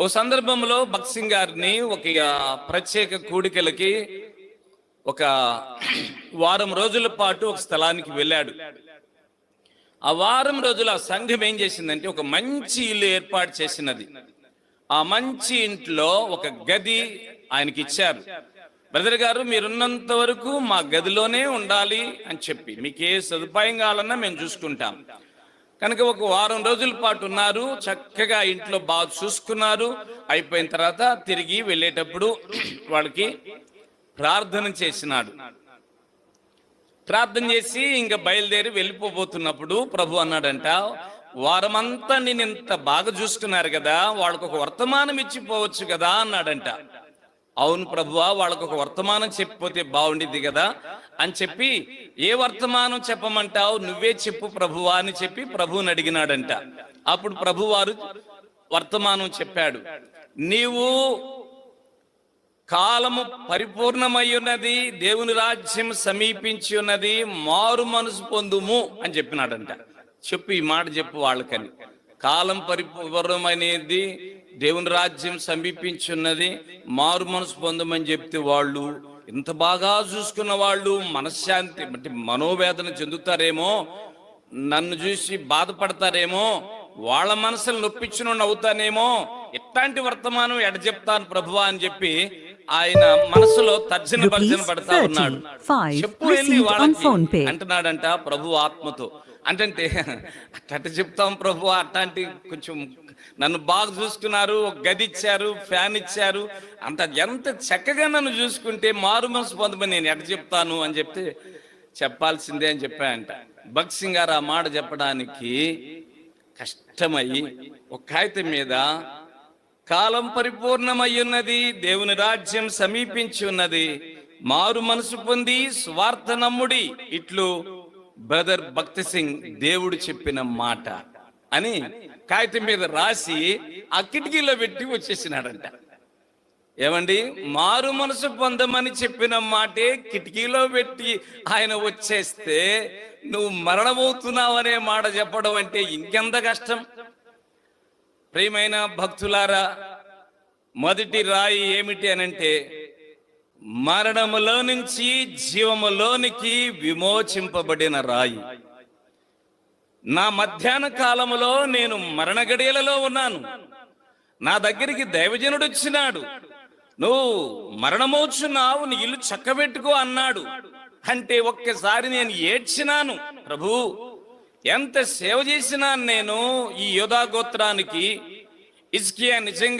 ఓ సందర్భంలో భగత్ సింగ్ గారిని ఒక ప్రత్యేక కూడికలకి ఒక వారం రోజుల పాటు ఒక స్థలానికి వెళ్ళాడు. ఆ వారం రోజులు ఆ సంఘం ఏం చేసిందంటే ఒక మంచి ఇల్లు ఏర్పాటు చేసినది. ఆ మంచి ఇంట్లో ఒక గది ఆయనకి ఇచ్చారు. బ్రదర్ గారు, మీరున్నంత వరకు మా గదిలోనే ఉండాలి అని చెప్పి, మీకు ఏ సదుపాయం కావాలన్నా మేము చూసుకుంటాం. కనుక ఒక వారం రోజుల పాటు ఉన్నారు. చక్కగా ఇంట్లో బాగా చూసుకున్నారు. అయిపోయిన తర్వాత తిరిగి వెళ్ళేటప్పుడు వాళ్ళకి ప్రార్థన చేసినాడు. ప్రార్థన చేసి ఇంకా బయలుదేరి వెళ్ళిపోబోతున్నప్పుడు ప్రభు అన్నాడంట, వారమంతా నేను ఇంత బాగా చూసుకున్నారు కదా, వాళ్ళకు ఒక వర్తమానం ఇచ్చిపోవచ్చు కదా అన్నాడంట. అవును ప్రభువా, వాళ్ళకు ఒక వర్తమానం చెప్పిపోతే బాగుండిద్ది కదా అని చెప్పి, ఏ వర్తమానం చెప్పమంటావు, నువ్వే చెప్పు ప్రభువా అని చెప్పి ప్రభువుని అడిగినాడంట. అప్పుడు ప్రభువారు వర్తమానం చెప్పాడు. నీవు కాలము పరిపూర్ణమై ఉన్నది, దేవుని రాజ్యం సమీపించి ఉన్నది, మారు మనసు పొందుము అని చెప్పినాడంట. చెప్పు, ఈ మాట చెప్పు వాళ్ళకని. కాలం పరిపూర్ణమైనది, దేవుని రాజ్యం సమీపించి ఉన్నది, మారు మనసు పొందమని చెప్తే వాళ్ళు ఇంత బాగా చూసుకున్న వాళ్ళు మనశ్శాంతి అంటే మనోవేదన చెందుతారేమో, నన్ను చూసి బాధపడతారేమో, వాళ్ళ మనసులు నొప్పించిన అవుతానేమో, ఇట్లాంటి వర్తమానం ఎడ చెప్తాను ప్రభువా అని చెప్పి ఆయన మనసులో తర్జన భర్జన పడతా ఉన్నాడు. చెప్పు వెళ్ళి వాళ్ళకి అంటున్నాడంట ప్రభు ఆత్మతో. అంటే అట్ట చెప్తాం ప్రభు, అట్లాంటి కొంచెం నన్ను బాగా చూసుకున్నారు, ఒక గది ఇచ్చారు, ఫ్యాన్ ఇచ్చారు, అంత ఎంత చక్కగా నన్ను చూసుకుంటే మారు మనసు పొందమని నేను ఎట్ట చెప్తాను అని చెప్తే, చెప్పాల్సిందే అని చెప్పాయంట. భగత్ సింగ్ గారు ఆ మాట చెప్పడానికి కష్టమయ్యి ఒక కాగితం మీద కాలం పరిపూర్ణమై ఉన్నది, దేవుని రాజ్యం సమీపించి ఉన్నది, మారు మనసు పొంది స్వార్థ నమ్ముడి, ఇట్లు బ్రదర్ భక్త్ సింగ్ దేవుడు చెప్పిన మాట అని కాగితం మీద రాసి ఆ కిటికీలో పెట్టి వచ్చేసినాడంట. ఏమండి, మారు మనసు పొందమని చెప్పిన మాటే కిటికీలో పెట్టి ఆయన వచ్చేస్తే నువ్వు మరణమవుతున్నావనే మాట చెప్పడం అంటే ఇంకెంత కష్టం. ప్రియమైన భక్తులారా, మొదటి రాయి ఏమిటి అనంటే, మరణములో నుంచి జీవములోనికి విమోచింపబడిన రాయి. నా మధ్యాహ్న కాలములో నేను మరణ గడియలలో ఉన్నాను. నా దగ్గరికి దైవజనుడు వచ్చినాడు, నువ్వు మరణమవుచున్నావు, నీ ఇల్లు చక్కబెట్టుకో అన్నాడు. అంటే ఒక్కసారి నేను ఏడ్చినాను, ప్రభు ఎంత సేవ చేసినాను నేను ఈ యోధా గోత్రానికి. హిజ్కియా నిజంగా